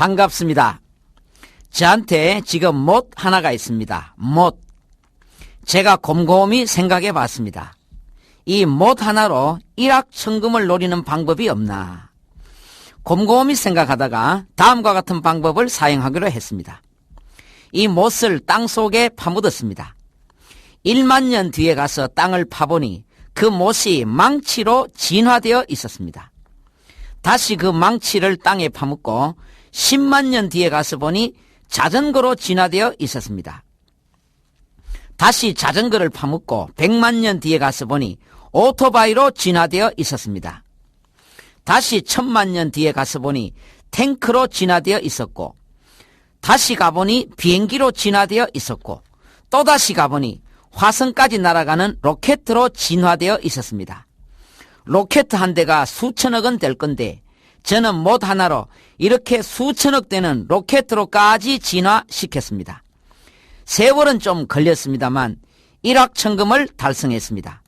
반갑습니다. 저한테 지금 못 하나가 있습니다. 못. 제가 곰곰이 생각해 봤습니다. 이 못 하나로 일확천금을 노리는 방법이 없나. 곰곰이 생각하다가 다음과 같은 방법을 사용하기로 했습니다. 이 못을 땅속에 파묻었습니다. 1만 년 뒤에 가서 땅을 파보니 그 못이 망치로 진화되어 있었습니다. 다시 그 망치를 땅에 파묻고 10만 년 뒤에 가서 보니 자전거로 진화되어 있었습니다. 다시 자전거를 파묻고 100만 년 뒤에 가서 보니 오토바이로 진화되어 있었습니다. 다시 1000만 년 뒤에 가서 보니 탱크로 진화되어 있었고, 다시 가보니 비행기로 진화되어 있었고, 또다시 가보니 화성까지 날아가는 로켓으로 진화되어 있었습니다. 로켓 한 대가 수천억 원 될 건데 저는 못 하나로 이렇게 수천억 되는 로켓으로까지 진화시켰습니다. 세월은 좀 걸렸습니다만 일확천금을 달성했습니다.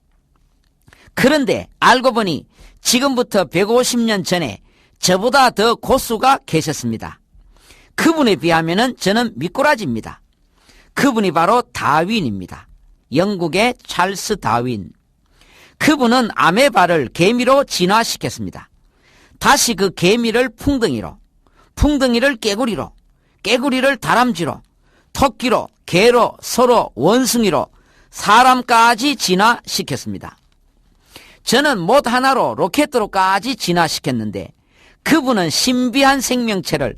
그런데 알고 보니 지금부터 150년 전에 저보다 더 고수가 계셨습니다. 그분에 비하면 저는 미꾸라지입니다. 그분이 바로 다윈입니다. 영국의 찰스 다윈. 그분은 아메바를 개미로 진화시켰습니다. 다시 그 개미를 풍덩이로, 풍덩이를 깨구리로, 깨구리를 다람쥐로, 토끼로, 개로, 소로, 원숭이로, 사람까지 진화시켰습니다. 저는 못 하나로 로켓으로까지 진화시켰는데 그분은 신비한 생명체를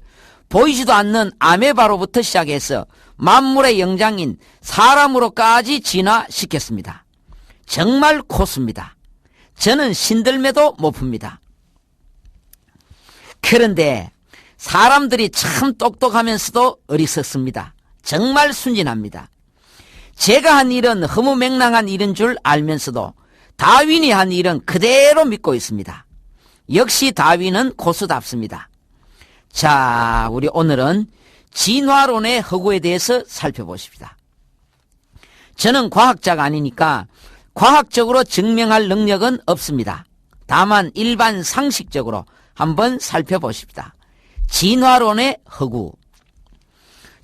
보이지도 않는 아메바로부터 시작해서 만물의 영장인 사람으로까지 진화시켰습니다. 정말 고수입니다. 저는 신들매도 못 풉니다. 그런데 사람들이 참 똑똑하면서도 어리석습니다. 정말 순진합니다. 제가 한 일은 허무맹랑한 일인 줄 알면서도 다윈이 한 일은 그대로 믿고 있습니다. 역시 다윈은 고수답습니다. 자, 우리 오늘은 진화론의 허구에 대해서 살펴보십시다. 저는 과학자가 아니니까 과학적으로 증명할 능력은 없습니다. 다만 일반 상식적으로 한번 살펴보십시다. 진화론의 허구.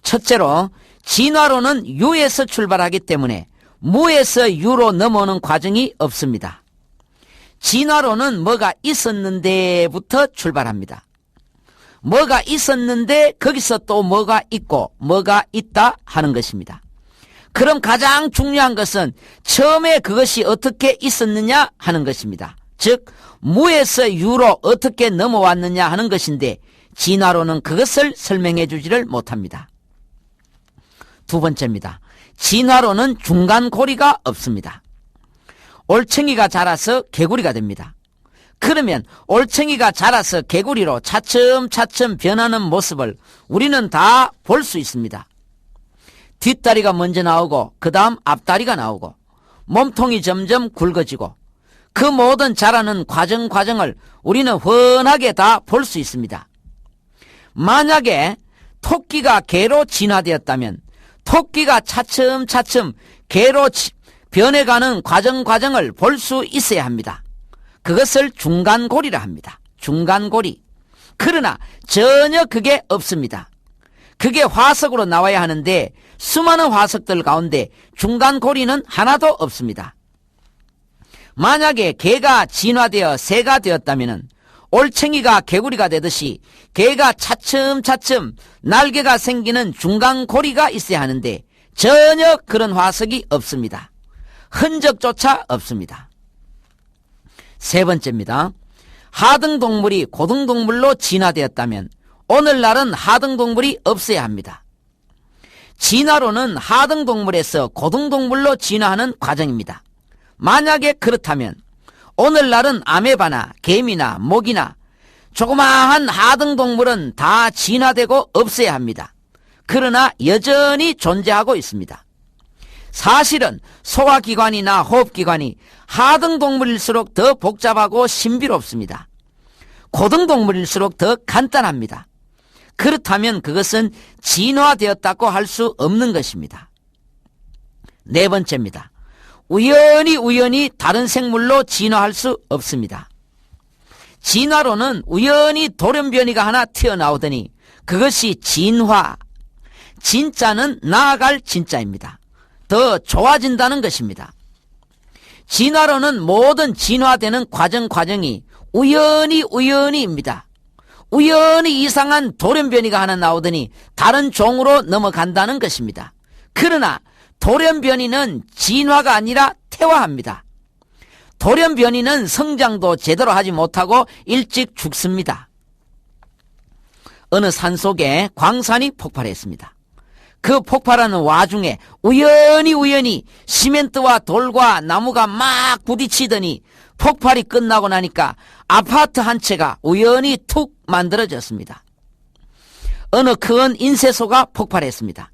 첫째로 진화론은 유에서 출발하기 때문에 무에서 유로 넘어오는 과정이 없습니다. 진화론은 뭐가 있었는데부터 출발합니다. 뭐가 있었는데 거기서 또 뭐가 있고 뭐가 있다 하는 것입니다. 그럼 가장 중요한 것은 처음에 그것이 어떻게 있었느냐 하는 것입니다. 즉 무에서 유로 어떻게 넘어왔느냐 하는 것인데 진화론은 그것을 설명해 주지를 못합니다. 두 번째입니다. 진화론은 중간 고리가 없습니다. 올챙이가 자라서 개구리가 됩니다. 그러면 올챙이가 자라서 개구리로 차츰차츰 변하는 모습을 우리는 다 볼 수 있습니다. 뒷다리가 먼저 나오고 그 다음 앞다리가 나오고 몸통이 점점 굵어지고 그 모든 자라는 과정을 우리는 훤하게 다 볼 수 있습니다. 만약에 토끼가 개로 진화되었다면 토끼가 차츰차츰 개로 변해가는 과정을 볼 수 있어야 합니다. 그것을 중간고리라 합니다. 중간고리. 그러나 전혀 그게 없습니다. 그게 화석으로 나와야 하는데 수많은 화석들 가운데 중간고리는 하나도 없습니다. 만약에 개가 진화되어 새가 되었다면 올챙이가 개구리가 되듯이 개가 차츰차츰 날개가 생기는 중간고리가 있어야 하는데 전혀 그런 화석이 없습니다. 흔적조차 없습니다. 세 번째입니다. 하등동물이 고등동물로 진화되었다면 오늘날은 하등동물이 없어야 합니다. 진화론은 하등동물에서 고등동물로 진화하는 과정입니다. 만약에 그렇다면 오늘날은 아메바나 개미나 모기나 조그마한 하등동물은 다 진화되고 없어야 합니다. 그러나 여전히 존재하고 있습니다. 사실은 소화기관이나 호흡기관이 하등동물일수록 더 복잡하고 신비롭습니다. 고등동물일수록 더 간단합니다. 그렇다면 그것은 진화되었다고 할 수 없는 것입니다. 네 번째입니다. 우연히 다른 생물로 진화할 수 없습니다. 진화론은 우연히 돌연변이가 하나 튀어나오더니 그것이 진화, 진짜는 나아갈 진짜입니다. 더 좋아진다는 것입니다. 진화론은 모든 진화되는 과정이 우연히입니다. 우연히 이상한 돌연변이가 하나 나오더니 다른 종으로 넘어간다는 것입니다. 그러나 돌연변이는 진화가 아니라 퇴화합니다. 돌연변이는 성장도 제대로 하지 못하고 일찍 죽습니다. 어느 산속에 광산이 폭발했습니다. 그 폭발하는 와중에 우연히 시멘트와 돌과 나무가 막 부딪히더니 폭발이 끝나고 나니까 아파트 한 채가 우연히 툭 만들어졌습니다. 어느 큰 인쇄소가 폭발했습니다.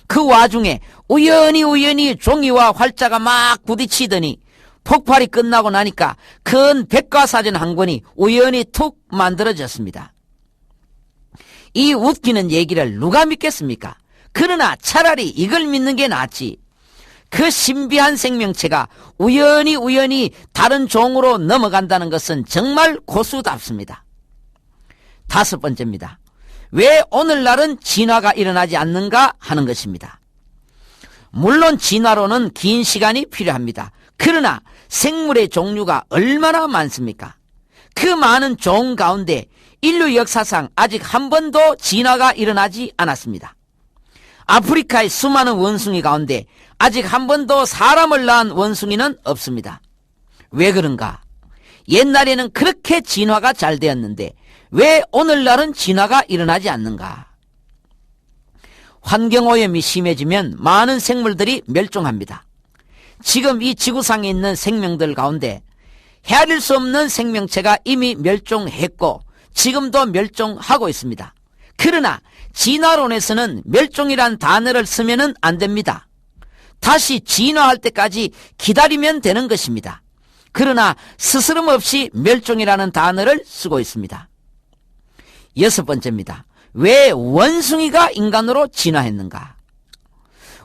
그 와중에 우연히 종이와 활자가 막 부딪히더니 폭발이 끝나고 나니까 큰 백과사전 한 권이 우연히 툭 만들어졌습니다. 이 웃기는 얘기를 누가 믿겠습니까? 그러나 차라리 이걸 믿는 게 낫지. 그 신비한 생명체가 우연히 다른 종으로 넘어간다는 것은 정말 고수답습니다. 5번째입니다. 왜 오늘날은 진화가 일어나지 않는가 하는 것입니다. 물론 진화로는 긴 시간이 필요합니다. 그러나 생물의 종류가 얼마나 많습니까? 그 많은 종 가운데 인류 역사상 아직 한 번도 진화가 일어나지 않았습니다. 아프리카의 수많은 원숭이 가운데 아직 한 번도 사람을 낳은 원숭이는 없습니다. 왜 그런가? 옛날에는 그렇게 진화가 잘 되었는데 왜 오늘날은 진화가 일어나지 않는가? 환경오염이 심해지면 많은 생물들이 멸종합니다. 지금 이 지구상에 있는 생명들 가운데 헤아릴 수 없는 생명체가 이미 멸종했고 지금도 멸종하고 있습니다. 그러나 진화론에서는 멸종이란 단어를 쓰면 안 됩니다. 다시 진화할 때까지 기다리면 되는 것입니다. 그러나 스스럼 없이 멸종이라는 단어를 쓰고 있습니다. 6번째입니다. 왜 원숭이가 인간으로 진화했는가?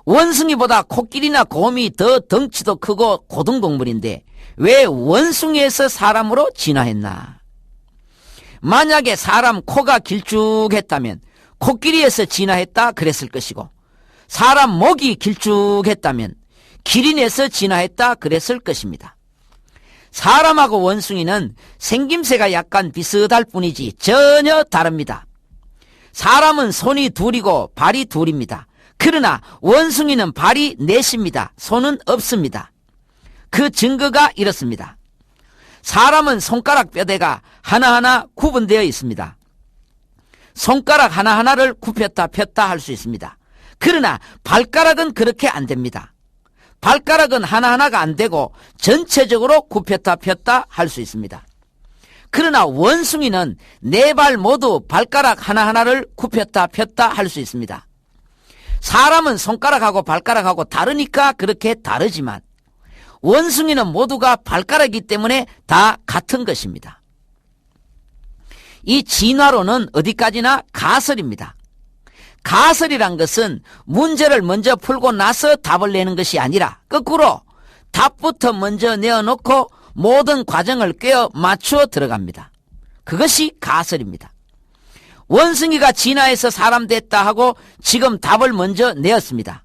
원숭이보다 코끼리나 곰이 더 덩치도 크고 고등동물인데 왜 원숭이에서 사람으로 진화했나? 만약에 사람 코가 길쭉했다면 코끼리에서 진화했다 그랬을 것이고 사람 목이 길쭉했다면 기린에서 진화했다 그랬을 것입니다. 사람하고 원숭이는 생김새가 약간 비슷할 뿐이지 전혀 다릅니다. 사람은 손이 둘이고 발이 둘입니다. 그러나 원숭이는 발이 넷입니다. 손은 없습니다. 그 증거가 이렇습니다. 사람은 손가락 뼈대가 하나하나 구분되어 있습니다. 손가락 하나하나를 굽혔다 폈다 할 수 있습니다. 그러나 발가락은 그렇게 안 됩니다. 발가락은 하나하나가 안 되고 전체적으로 굽혔다 폈다 할 수 있습니다. 그러나 원숭이는 네 발 모두 발가락 하나하나를 굽혔다 폈다 할 수 있습니다. 사람은 손가락하고 발가락하고 다르니까 그렇게 다르지만 원숭이는 모두가 발가락이기 때문에 다 같은 것입니다. 이 진화론은 어디까지나 가설입니다. 가설이란 것은 문제를 먼저 풀고 나서 답을 내는 것이 아니라 거꾸로 답부터 먼저 내어놓고 모든 과정을 꿰어 맞추어 들어갑니다. 그것이 가설입니다. 원숭이가 진화해서 사람 됐다 하고 지금 답을 먼저 내었습니다.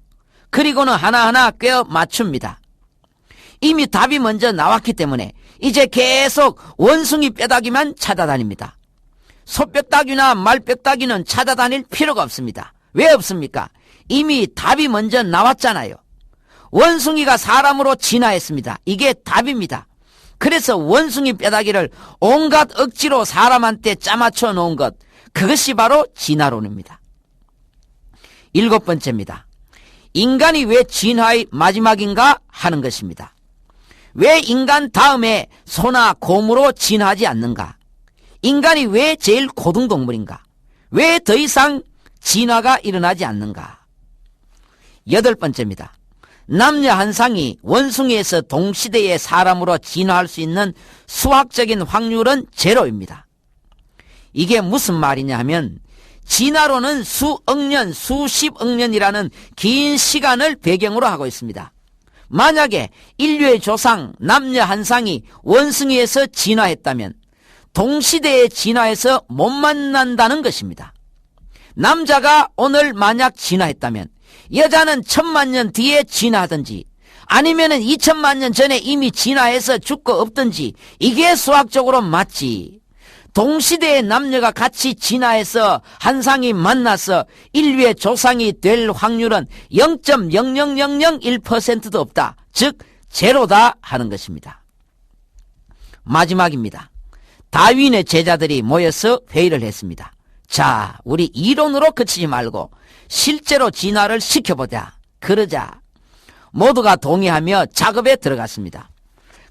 그리고는 하나하나 꿰어 맞춥니다. 이미 답이 먼저 나왔기 때문에 이제 계속 원숭이 뼈다귀만 찾아다닙니다. 소뼈다귀나 말뼈다귀는 찾아다닐 필요가 없습니다. 왜 없습니까? 이미 답이 먼저 나왔잖아요. 원숭이가 사람으로 진화했습니다. 이게 답입니다. 그래서 원숭이 뼈다귀를 온갖 억지로 사람한테 짜맞춰 놓은 것, 그것이 바로 진화론입니다. 7번째입니다. 인간이 왜 진화의 마지막인가 하는 것입니다. 왜 인간 다음에 소나 곰으로 진화하지 않는가? 인간이 왜 제일 고등동물인가? 왜 더 이상 진화가 일어나지 않는가? 8번째입니다. 남녀 한 쌍이 원숭이에서 동시대의 사람으로 진화할 수 있는 수학적인 확률은 제로입니다. 이게 무슨 말이냐 하면 진화론은 수억 년, 수십억 년이라는 긴 시간을 배경으로 하고 있습니다. 만약에 인류의 조상 남녀 한 쌍이 원숭이에서 진화했다면 동시대에 진화해서 못 만난다는 것입니다. 남자가 오늘 만약 진화했다면 여자는 1000만 년 뒤에 진화하든지 아니면은 2000만 년 전에 이미 진화해서 죽고 없든지 이게 수학적으로 맞지. 동시대의 남녀가 같이 진화해서 한 쌍이 만나서 인류의 조상이 될 확률은 0.00001%도 없다. 즉 제로다 하는 것입니다. 마지막입니다. 다윈의 제자들이 모여서 회의를 했습니다. 자, 우리 이론으로 그치지 말고 실제로 진화를 시켜보자. 그러자 모두가 동의하며 작업에 들어갔습니다.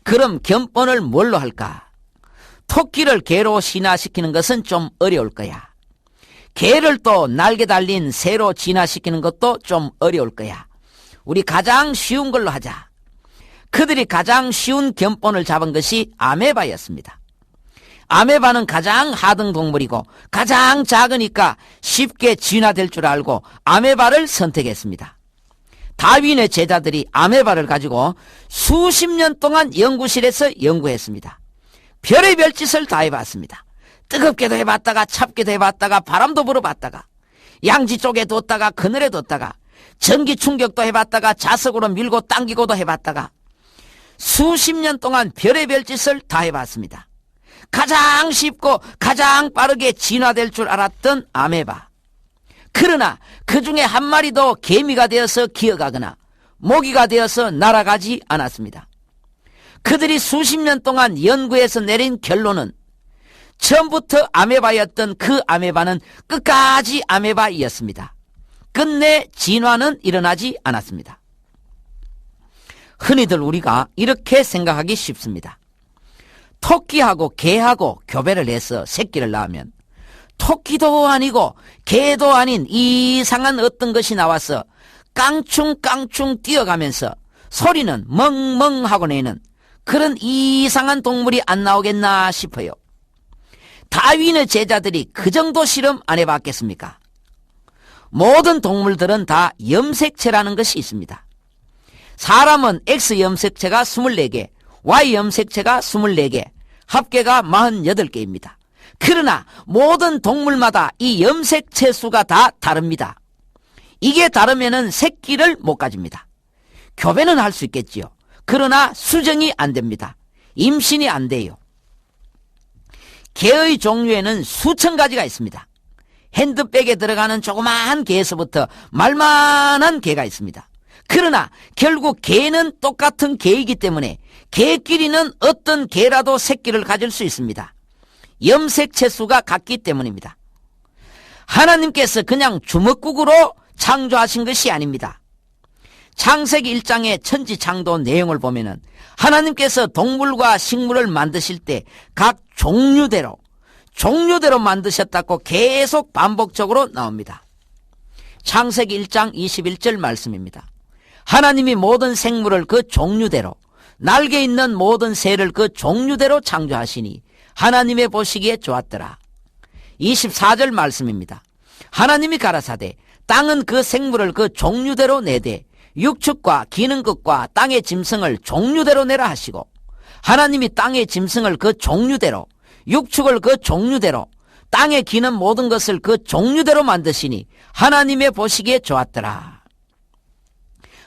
그럼 견본을 뭘로 할까? 토끼를 개로 진화시키는 것은 좀 어려울 거야. 개를 또 날개 달린 새로 진화시키는 것도 좀 어려울 거야. 우리 가장 쉬운 걸로 하자. 그들이 가장 쉬운 견본을 잡은 것이 아메바였습니다. 아메바는 가장 하등 동물이고 가장 작으니까 쉽게 진화될 줄 알고 아메바를 선택했습니다. 다윈의 제자들이 아메바를 가지고 수십 년 동안 연구실에서 연구했습니다. 별의별 짓을 다 해봤습니다. 뜨겁게도 해봤다가 찹게도 해봤다가 바람도 불어봤다가 양지 쪽에 뒀다가 그늘에 뒀다가 전기 충격도 해봤다가 자석으로 밀고 당기고도 해봤다가 수십 년 동안 별의별 짓을 다 해봤습니다. 가장 쉽고 가장 빠르게 진화될 줄 알았던 아메바. 그러나 그 중에 한 마리도 개미가 되어서 기어가거나 모기가 되어서 날아가지 않았습니다. 그들이 수십 년 동안 연구해서 내린 결론은 처음부터 아메바였던 그 아메바는 끝까지 아메바이었습니다. 끝내 진화는 일어나지 않았습니다. 흔히들 우리가 이렇게 생각하기 쉽습니다. 토끼하고 개하고 교배를 해서 새끼를 낳으면 토끼도 아니고 개도 아닌 이상한 어떤 것이 나와서 깡충깡충 뛰어가면서 소리는 멍멍하고 내는 그런 이상한 동물이 안 나오겠나 싶어요. 다윈의 제자들이 그 정도 실험 안 해봤겠습니까? 모든 동물들은 다 염색체라는 것이 있습니다. 사람은 X 염색체가 24개, Y 염색체가 24개, 합계가 48개입니다. 그러나 모든 동물마다 이 염색체 수가 다 다릅니다. 이게 다르면은 새끼를 못 가집니다. 교배는 할 수 있겠지요. 그러나 수정이 안 됩니다. 임신이 안 돼요. 개의 종류에는 수천 가지가 있습니다. 핸드백에 들어가는 조그마한 개에서부터 말만한 개가 있습니다. 그러나 결국 개는 똑같은 개이기 때문에 개끼리는 어떤 개라도 새끼를 가질 수 있습니다. 염색체 수가 같기 때문입니다. 하나님께서 그냥 주먹국으로 창조하신 것이 아닙니다. 창세기 1장의 천지창조 내용을 보면은 하나님께서 동물과 식물을 만드실 때 각 종류대로 만드셨다고 계속 반복적으로 나옵니다. 창세기 1장 21절 말씀입니다. 하나님이 모든 생물을 그 종류대로 날개 있는 모든 새를 그 종류대로 창조하시니 하나님의 보시기에 좋았더라. 24절 말씀입니다. 하나님이 가라사대 땅은 그 생물을 그 종류대로 내되 육축과 기는 것과 땅의 짐승을 종류대로 내라 하시고 하나님이 땅의 짐승을 그 종류대로 육축을 그 종류대로 땅에 기는 모든 것을 그 종류대로 만드시니 하나님의 보시기에 좋았더라.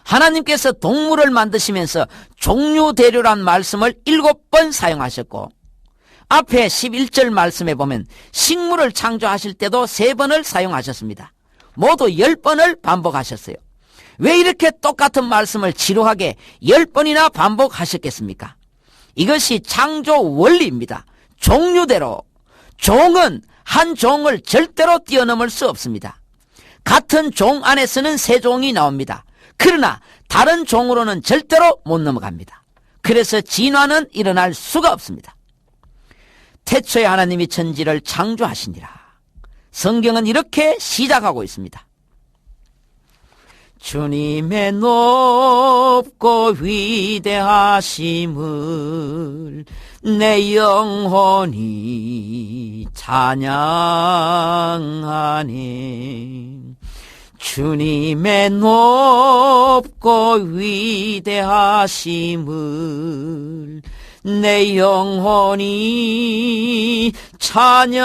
하나님께서 동물을 만드시면서 종류대로란 말씀을 7번 사용하셨고 앞에 11절 말씀에 보면 식물을 창조하실 때도 3번을 사용하셨습니다. 모두 10번을 반복하셨어요. 왜 이렇게 똑같은 말씀을 지루하게 10번이나 반복하셨겠습니까? 이것이 창조 원리입니다. 종류대로. 종은 한 종을 절대로 뛰어넘을 수 없습니다. 같은 종 안에서는 3종이 나옵니다. 그러나 다른 종으로는 절대로 못 넘어갑니다. 그래서 진화는 일어날 수가 없습니다. 태초에 하나님이 천지를 창조하시니라. 성경은 이렇게 시작하고 있습니다. 주님의 높고 위대하심을 내 영혼이 찬양하네. 주님의 높고 위대하심을 내 영혼이 찬양하네.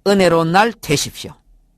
은혜로운 날 되십시오.